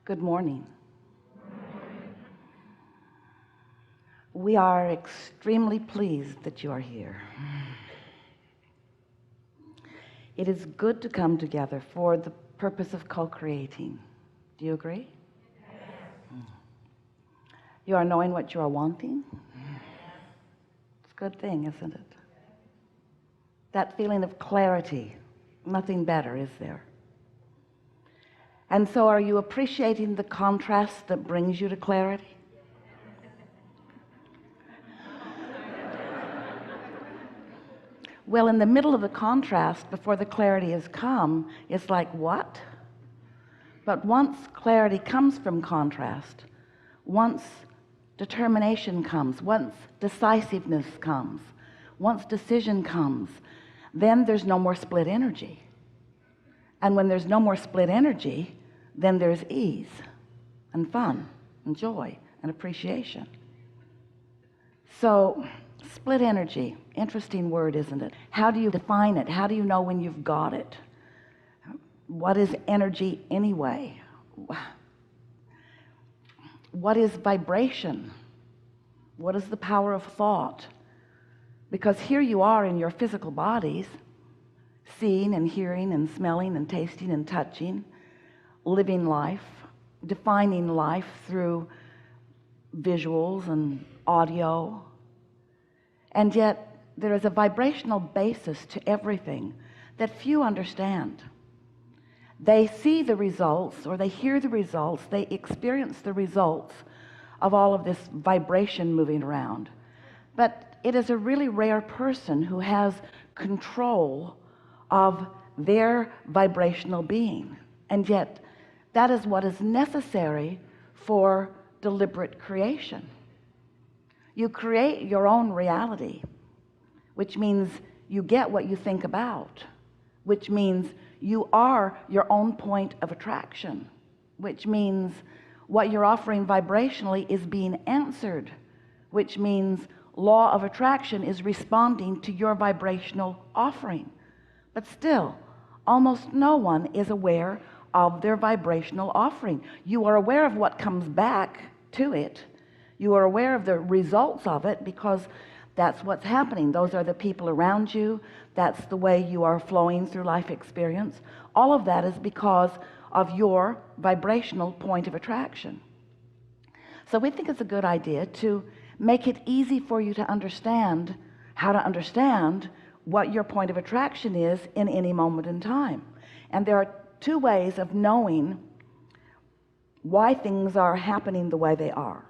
Good morning. We are extremely pleased that you are here. It is good to come together for the purpose of co-creating. Do you agree? Yes. You are knowing what you are wanting. It's a good thing, isn't it? That feeling of clarity, nothing better, is there? And so are you appreciating the contrast that brings you to clarity? Well, in the middle of the contrast, before the clarity has come, it's like, what? But once clarity comes from contrast, once determination comes, once decisiveness comes, once decision comes, then there's no more split energy. And when there's no more split energy, then there's ease and fun and joy and appreciation. So split energy, interesting word, isn't it? How do you define it? How do you know when you've got it? What is energy anyway? What is vibration? What is the power of thought? Because here you are in your physical bodies, seeing and hearing and smelling and tasting and touching, living life, defining life through visuals and audio. And yet there is a vibrational basis to everything that few understand. They see the results, or they hear the results, they experience the results of all of this vibration moving around. But it is a really rare person who has control of their vibrational being. And yet that is what is necessary for deliberate creation. You create your own reality, which means you get what you think about, which means you are your own point of attraction, which means what you're offering vibrationally is being answered, which means law of attraction is responding to your vibrational offering. But still, almost no one is aware of their vibrational offering. You are aware of what comes back to it. You are aware of the results of it because that's what's happening. Those are the people around you. That's the way you are flowing through life experience. All of that is because of your vibrational point of attraction. So we think it's a good idea to make it easy for you to understand how to understand what your point of attraction is in any moment in time. And there are two ways of knowing why things are happening the way they are.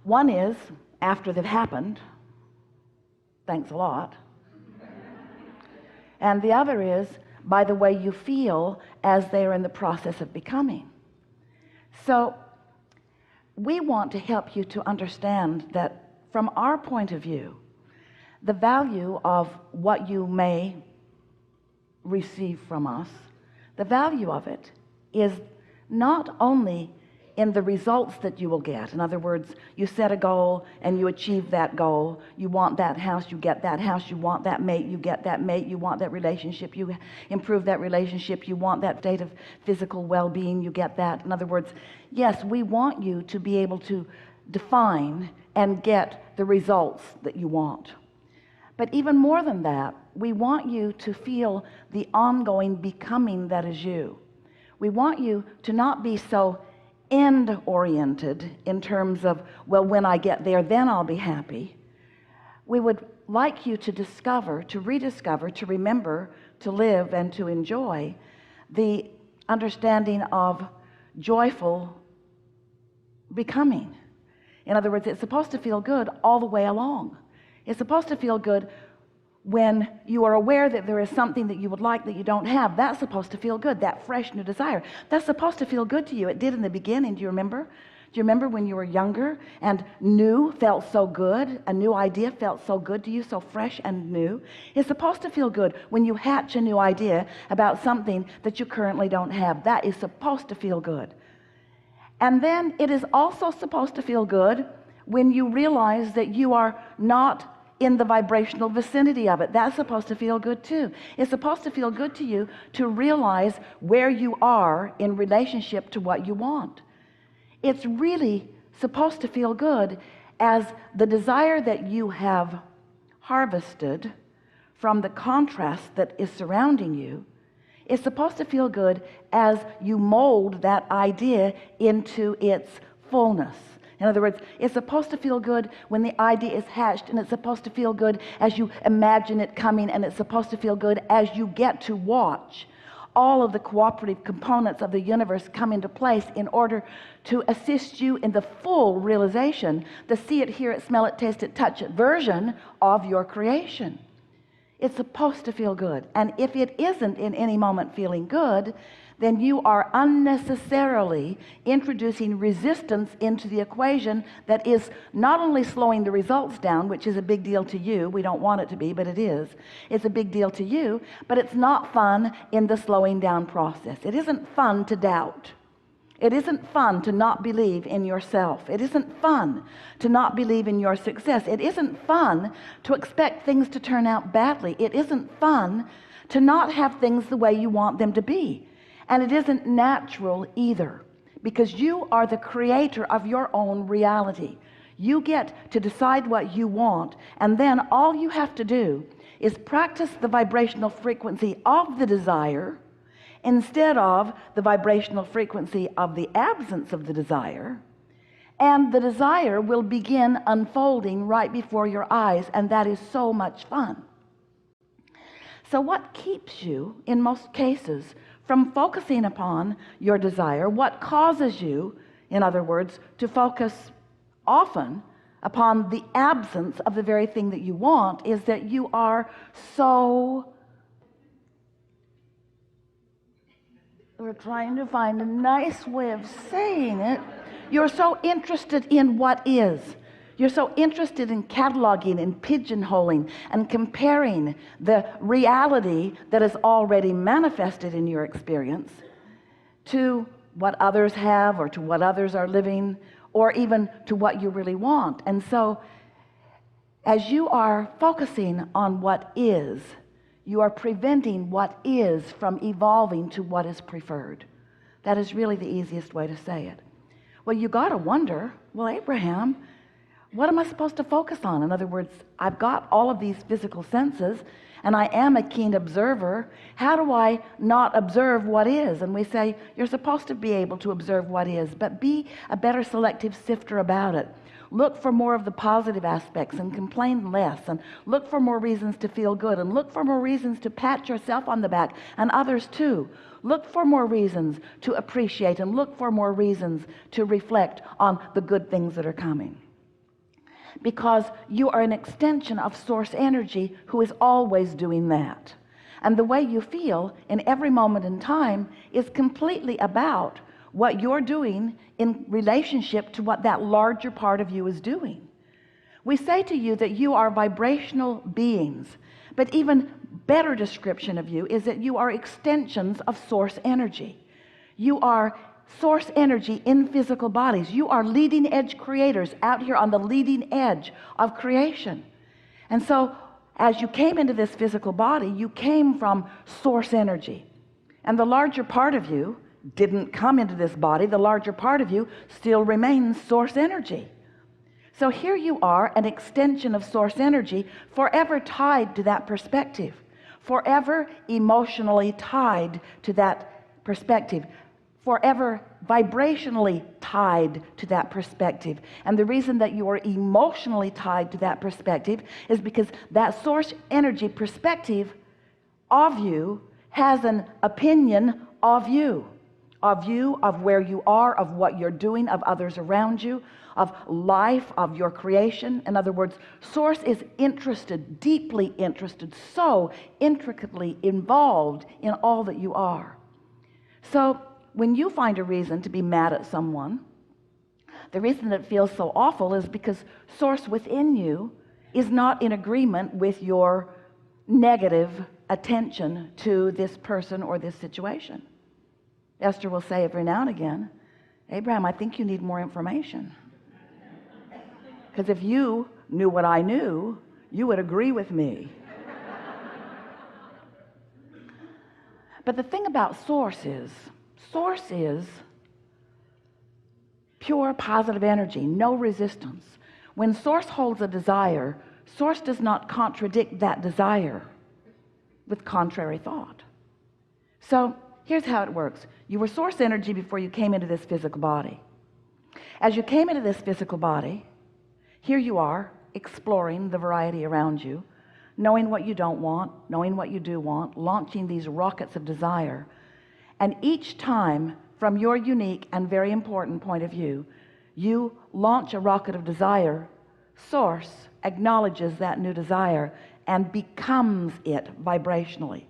One is after they've happened, thanks a lot. And the other is by the way you feel as they are in the process of becoming. So we want to help you to understand that from our point of view, the value of what you may receive from us, the value of it is not only in the results that you will get. In other words, you set a goal and you achieve that goal. You want that house, you get that house. You want that mate, you get that mate. You want that relationship, you improve that relationship. You want that state of physical well-being, you get that. In other words, yes, we want you to be able to define and get the results that you want. But even more than that, we want you to feel the ongoing becoming that is you. We want you to not be so end oriented in terms of, well, when I get there, then I'll be happy. We would like you to discover, to rediscover, to remember, to live and to enjoy the understanding of joyful becoming. In other words, it's supposed to feel good all the way along. It's supposed to feel good when you are aware that there is something that you would like that you don't have. That's supposed to feel good, that fresh new desire. That's supposed to feel good to you. It did in the beginning. Do you remember? Do you remember when you were younger and new felt so good? A new idea felt so good to you, so fresh and new. It's supposed to feel good when you hatch a new idea about something that you currently don't have. That is supposed to feel good. And then it is also supposed to feel good when you realize that you are not in the vibrational vicinity of it. That's supposed to feel good too. It's supposed to feel good to you to realize where you are in relationship to what you want. It's really supposed to feel good as the desire that you have harvested from the contrast that is surrounding you. It's supposed to feel good as you mold that idea into its fullness. In other words, it's supposed to feel good when the idea is hatched, and it's supposed to feel good as you imagine it coming, and it's supposed to feel good as you get to watch all of the cooperative components of the universe come into place in order to assist you in the full realization, the see it, hear it, smell it, taste it, touch it version of your creation. It's supposed to feel good. And if it isn't in any moment feeling good, then you are unnecessarily introducing resistance into the equation that is not only slowing the results down, which is a big deal to you. We don't want it to be, but it is. It's a big deal to you, but it's not fun in the slowing down process. It isn't fun to doubt. It isn't fun to not believe in yourself. It isn't fun to not believe in your success. It isn't fun to expect things to turn out badly. It isn't fun to not have things the way you want them to be. And it isn't natural either, because you are the creator of your own reality. You get to decide what you want, and then all you have to do is practice the vibrational frequency of the desire instead of the vibrational frequency of the absence of the desire, and the desire will begin unfolding right before your eyes, and that is so much fun. So what keeps you, in most cases, from focusing upon your desire? What causes you, in other words, to focus often upon the absence of the very thing that you want, is that you are so, we're trying to find a nice way of saying it, you're so interested in what is. You're so interested in cataloging and pigeonholing and comparing the reality that is already manifested in your experience to what others have, or to what others are living, or even to what you really want. And so as you are focusing on what is, you are preventing what is from evolving to what is preferred. That is really the easiest way to say it. Well, you got to wonder, well, Abraham, what am I supposed to focus on? In other words, I've got all of these physical senses, and I am a keen observer. How do I not observe what is? And we say, you're supposed to be able to observe what is, but be a better selective sifter about it. Look for more of the positive aspects and complain less, and look for more reasons to feel good, and look for more reasons to pat yourself on the back, and others too. Look for more reasons to appreciate, and look for more reasons to reflect on the good things that are coming. Because you are an extension of source energy who is always doing that. And the way you feel in every moment in time is completely about what you're doing in relationship to what that larger part of you is doing. We say to you that you are vibrational beings, but even better description of you is that you are extensions of source energy. You are source energy in physical bodies. You are leading edge creators out here on the leading edge of creation. And so as you came into this physical body, you came from source energy, and the larger part of you didn't come into this body. The larger part of you still remains source energy. So here you are, an extension of source energy, forever tied to that perspective, forever emotionally tied to that perspective, forever vibrationally tied to that perspective. And the reason that you are emotionally tied to that perspective is because that source energy perspective of you has an opinion of you, of where you are, of what you're doing, of others around you, of life, of your creation. In other words, source is interested, deeply interested, so intricately involved in all that you are. So when you find a reason to be mad at someone, the reason that it feels so awful is because source within you is not in agreement with your negative attention to this person or this situation. Esther will say every now and again, Abraham, I think you need more information. Because if you knew what I knew, you would agree with me. But the thing about source is pure positive energy, no resistance. When source holds a desire, source does not contradict that desire with contrary thought. So here's how it works. You were source energy before you came into this physical body. As you came into this physical body, here you are exploring the variety around you, knowing what you don't want, knowing what you do want, launching these rockets of desire. And each time, from your unique and very important point of view, you launch a rocket of desire, source acknowledges that new desire and becomes it vibrationally.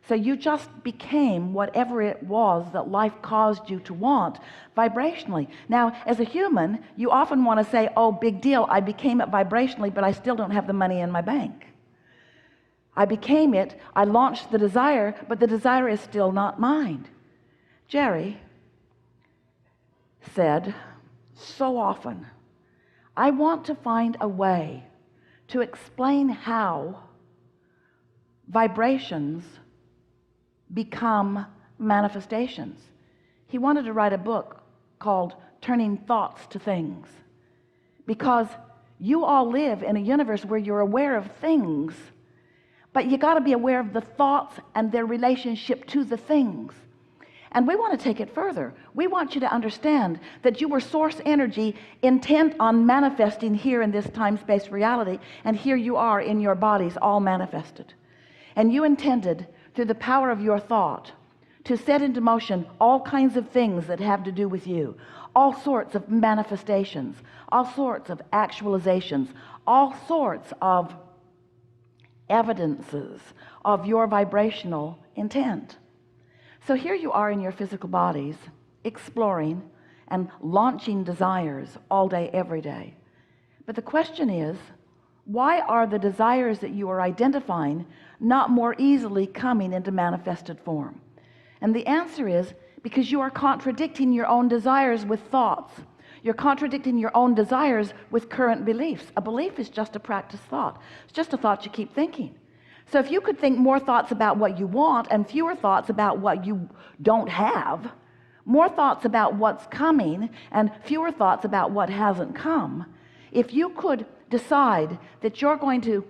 So you just became whatever it was that life caused you to want vibrationally. Now, as a human, you often want to say, oh, big deal, I became it vibrationally, but I still don't have the money in my bank. I became it, I launched the desire, but the desire is still not mine. Jerry said so often, I want to find a way to explain how vibrations become manifestations. He wanted to write a book called Turning Thoughts to Things, because you all live in a universe where you're aware of things, but you got to be aware of the thoughts and their relationship to the things. And we want to take it further. We want you to understand that you were source energy intent on manifesting here in this time-space reality, and here you are in your bodies all manifested. And you intended, through the power of your thought, to set into motion all kinds of things that have to do with you, all sorts of manifestations, all sorts of actualizations, all sorts of evidences of your vibrational intent. So here you are in your physical bodies, exploring and launching desires all day, every day. But the question is, why are the desires that you are identifying not more easily coming into manifested form? And the answer is because you are contradicting your own desires with thoughts. You're contradicting your own desires with current beliefs. A belief is just a practiced thought. It's just a thought you keep thinking. So if you could think more thoughts about what you want and fewer thoughts about what you don't have, more thoughts about what's coming and fewer thoughts about what hasn't come, if you could decide that you're going to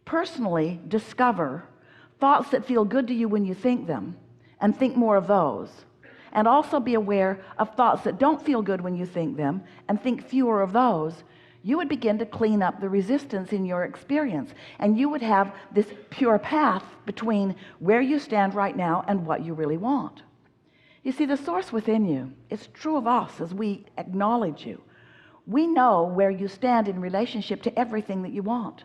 personally discover thoughts that feel good to you when you think them and think more of those, and also be aware of thoughts that don't feel good when you think them and think fewer of those, you would begin to clean up the resistance in your experience, and you would have this pure path between where you stand right now and what you really want. You see, the source within you, it's true of us as we acknowledge you. We know where you stand in relationship to everything that you want.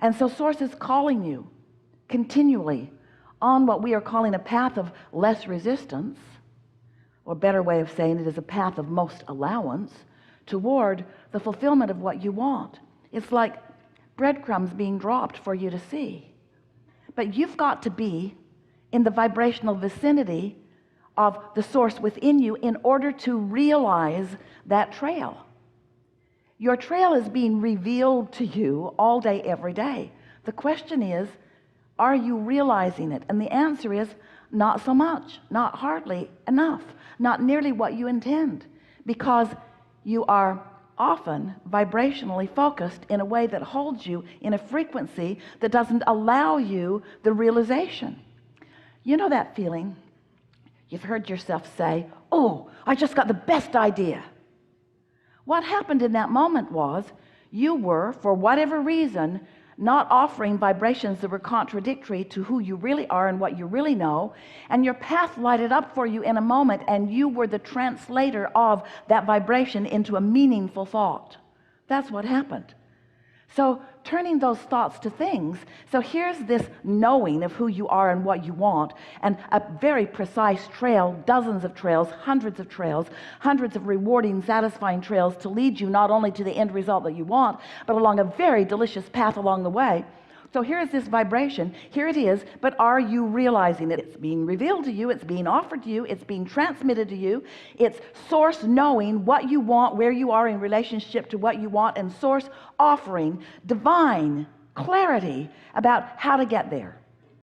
And so source is calling you continually on what we are calling a path of less resistance, or a better way of saying it is a path of most allowance, toward the fulfillment of what you want. It's like breadcrumbs being dropped for you to see. But you've got to be in the vibrational vicinity of the source within you in order to realize that trail. Your trail is being revealed to you all day, every day. The question is, are you realizing it? And the answer is not so much, not hardly enough, not nearly what you intend, because you are often vibrationally focused in a way that holds you in a frequency that doesn't allow you the realization. You know that feeling? You've heard yourself say, oh, I just got the best idea. What happened in that moment was you were, for whatever reason, not offering vibrations that were contradictory to who you really are and what you really know, and your path lighted up for you in a moment, and you were the translator of that vibration into a meaningful thought. That's what happened. So turning those thoughts to things, so here's this knowing of who you are and what you want, and a very precise trail, dozens of trails, hundreds of rewarding, satisfying trails to lead you not only to the end result that you want, but along a very delicious path along the way. So here is this vibration, here it is, but are you realizing it? It's being revealed to you, it's being offered to you, it's being transmitted to you. It's source knowing what you want, where you are in relationship to what you want, and source offering divine clarity about how to get there.